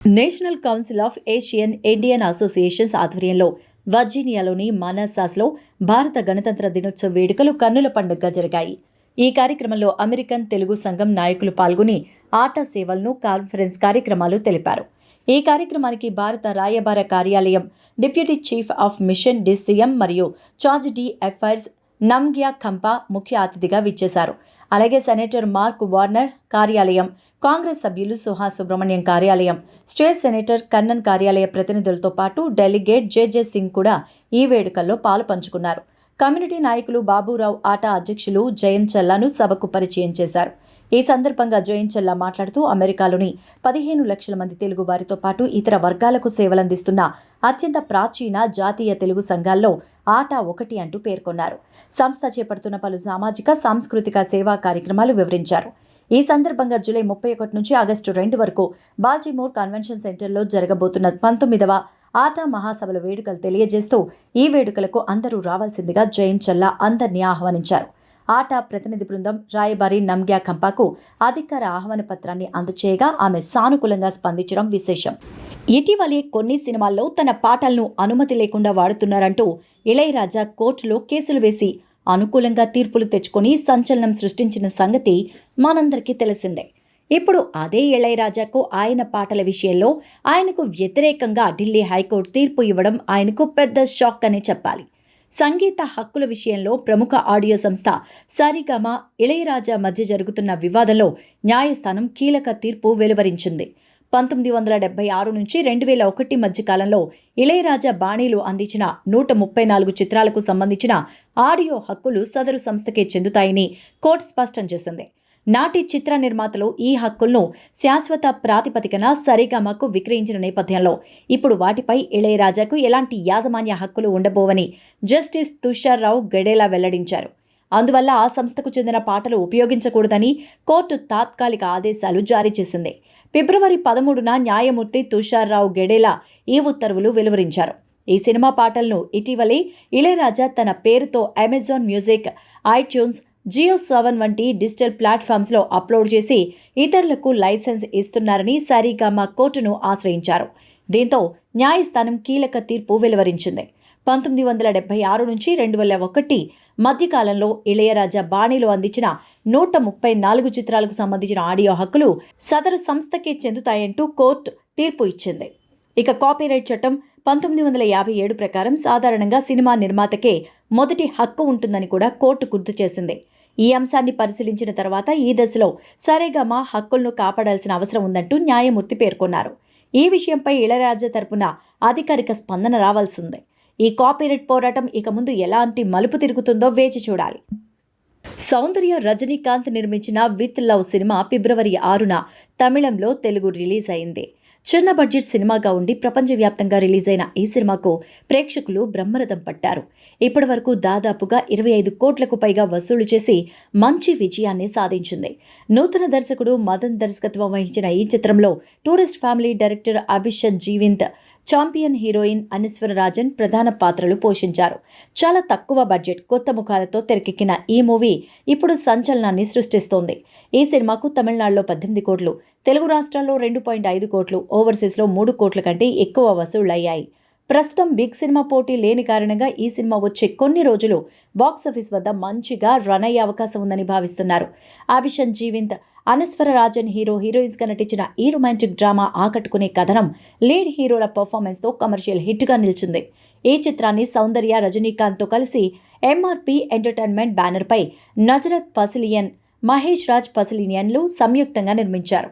National council of Asian Indian associations ఆధ్వర్యంలో వర్జీనియాలోని మానాసాస్లో భారత గణతంత్ర దినోత్సవ వేడుకలు కన్నుల పండుగగా జరిగాయి. ఈ కార్యక్రమంలో అమెరికన్ తెలుగు సంఘం నాయకులు పాల్గొని ఆట సేవలను కాన్ఫరెన్స్ కార్యక్రమాలు తెలిపారు. ఈ కార్యక్రమానికి భారత రాయబార కార్యాలయం deputy chief of mission DCM మరియు chargé d' affaires Namgya Khampa ముఖ్య అతిథిగా విచ్చేశారు. అలాగే సెనేటర్ మార్క్ వార్నర్ కార్యాలయం, కాంగ్రెస్ సభ్యులు సుహాస్ సుబ్రహ్మణ్యం కార్యాలయం, స్టేట్ సెనేటర్ కన్నన్ కార్యాలయ ప్రతినిధులతో పాటు డెలిగేట్ జెజె సింగ్ కూడా ఈ వేడుకల్లో పాలు పంచుకున్నారు. కమ్యూనిటీ నాయకులు బాబురావు ఆట అధ్యక్షులు జయంత్ చల్లాను సభకు పరిచయం చేశారు. ఈ సందర్భంగా జయంత్ చల్లా మాట్లాడుతూ అమెరికాలోని 15 లక్షల మంది తెలుగు వారితో పాటు ఇతర వర్గాలకు సేవలందిస్తున్న అత్యంత ప్రాచీన జాతీయ తెలుగు సంఘాల్లో ఆట ఒకటి అంటూ పేర్కొన్నారు. సంస్థ చేపడుతున్న పలు సామాజిక సాంస్కృతిక సేవా కార్యక్రమాలు వివరించారు. ఈ సందర్భంగా జూలై 31 నుంచి ఆగస్టు 2 వరకు బాల్టిమోర్ కన్వెన్షన్ సెంటర్లో జరగబోతున్న 19వ ఆట మహాసభల వేడుకలు తెలియజేస్తూ ఈ వేడుకలకు అందరూ రావాల్సిందిగా జయంత్ చల్లా అందరినీ ఆహ్వానించారు. ఆట ప్రతినిధి బృందం రాయబారి నమ్గ్యా ఖంపాకు అధికార ఆహ్వాన పత్రాన్ని అందచేయగా ఆమె సానుకూలంగా స్పందించడం విశేషం. ఇటీవలే కొన్ని సినిమాల్లో తన పాటలను అనుమతి లేకుండా వాడుతున్నారంటూ ఇళయరాజా కోర్టులో కేసులు వేసి అనుకూలంగా తీర్పులు తెచ్చుకొని సంచలనం సృష్టించిన సంగతి మనందరికీ తెలిసిందే. ఇప్పుడు అదే ఇళయరాజాకు ఆయన పాటల విషయంలో ఆయనకు వ్యతిరేకంగా ఢిల్లీ హైకోర్టు తీర్పు ఇవ్వడం ఆయనకు పెద్ద షాక్ అనే చెప్పాలి. సంగీత హక్కుల విషయంలో ప్రముఖ ఆడియో సంస్థ సరిగమ ఇళయరాజా మధ్య జరుగుతున్న వివాదంలో న్యాయస్థానం కీలక తీర్పు వెలువరించింది. 1976 నుంచి 2001 మధ్య కాలంలో ఇళయరాజా బాణీలు అందించిన 134 చిత్రాలకు సంబంధించిన ఆడియో హక్కులు సదరు సంస్థకే చెందుతాయని కోర్టు స్పష్టం చేసింది. నాటి చిత్ర నిర్మాతలు ఈ హక్కులను శాశ్వత ప్రాతిపదికన సరిగమకు విక్రయించిన నేపథ్యంలో ఇప్పుడు వాటిపై ఇళయరాజాకు ఎలాంటి యాజమాన్య హక్కులు ఉండబోవని జస్టిస్ తుషార్ రావు గడేలా వెల్లడించారు. అందువల్ల ఆ సంస్థకు చెందిన పాటలు ఉపయోగించకూడదని కోర్టు తాత్కాలిక ఆదేశాలు జారీ చేసింది. ఫిబ్రవరి 13న న్యాయమూర్తి తుషార్ రావు గడేలా ఈ ఉత్తర్వులు వెలువరించారు. ఈ సినిమా పాటలను ఇటీవలే ఇళయరాజా తన పేరుతో అమెజాన్ మ్యూజిక్, ఐట్యూన్స్, జియో7 వంటి డిజిటల్ ప్లాట్ఫామ్స్లో అప్లోడ్ చేసి ఇతరులకు లైసెన్స్ ఇస్తున్నారని సరిగమ కోర్టును ఆశ్రయించారు. దీంతో న్యాయస్థానం కీలక తీర్పు వెలువరించింది. 1976 నుంచి 2001 మధ్యకాలంలో ఇళయరాజా బాణీలు అందించిన 134 చిత్రాలకు సంబంధించిన ఆడియో హక్కులు సదరు సంస్థకే చెందుతాయంటూ కోర్టు తీర్పు ఇచ్చింది. ఇక కాపీరైట్ చట్టం 1957 ప్రకారం సాధారణంగా సినిమా నిర్మాతకే మొదటి హక్కు ఉంటుందని కూడా కోర్టు గుర్తు చేసింది. ఈ అంశాన్ని పరిశీలించిన తర్వాత ఈ దశలో సరిగమ హక్కులను కాపాడాల్సిన అవసరం ఉందంటూ న్యాయమూర్తి పేర్కొన్నారు. ఈ విషయంపై ఇళయరాజా తరపున అధికారిక స్పందన రావాల్సిందే. ఈ కాపీరైట్ పోరాటం ఇక ముందు ఎలాంటి మలుపు తిరుగుతుందో వేచి చూడాలి. సౌందర్య రజనీకాంత్ నిర్మించిన విత్ లవ్ సినిమా ఫిబ్రవరి 6న తమిళంలో తెలుగు రిలీజ్ అయింది. చిన్న బడ్జెట్ సినిమాగా ఉండి ప్రపంచవ్యాప్తంగా రిలీజ్ అయిన ఈ సినిమాకు ప్రేక్షకులు బ్రహ్మరథం పట్టారు. ఇప్పటి వరకు దాదాపుగా 25 కోట్లకు పైగా వసూలు చేసి మంచి విజయాన్ని సాధించింది. నూతన దర్శకుడు మదన్ దర్శకత్వం వహించిన ఈ చిత్రంలో టూరిస్ట్ ఫ్యామిలీ డైరెక్టర్ అభిషత్ జీవింత్, ఛాంపియన్ హీరోయిన్ అనీశ్వర రాజన్ ప్రధాన పాత్రలు పోషించారు. చాలా తక్కువ బడ్జెట్, కొత్త ముఖాలతో తెరకెక్కిన ఈ మూవీ ఇప్పుడు సంచలనాన్ని సృష్టిస్తోంది. ఈ సినిమాకు తమిళనాడులో 18 కోట్లు, తెలుగు రాష్ట్రాల్లో 2.5 కోట్లు, ఓవర్సీస్లో 3 కోట్ల కంటే ఎక్కువ వసూళ్లయ్యాయి. ప్రస్తుతం బిగ్ సినిమా పోటీ లేని కారణంగా ఈ సినిమా వచ్చే కొన్ని రోజులు బాక్సాఫీస్ వద్ద మంచిగా రన్ అయ్యే అవకాశం ఉందని భావిస్తున్నారు. అభిషత్ జీవింత్, అనీశ్వర రాజన్ హీరోయిన్స్గా నటించిన ఈ రొమాంటిక్ డ్రామా ఆకట్టుకునే కథనం, లీడ్ హీరోల పర్ఫార్మెన్స్తో కమర్షియల్ హిట్గా నిలిచింది. ఈ చిత్రాన్ని సౌందర్య రజనీకాంత్తో కలిసి ఎంఆర్పి ఎంటర్టైన్మెంట్ బ్యానర్పై నజరత్ పసిలియన్, మహేష్ రాజ్ పసిలియన్లు సంయుక్తంగా నిర్మించారు.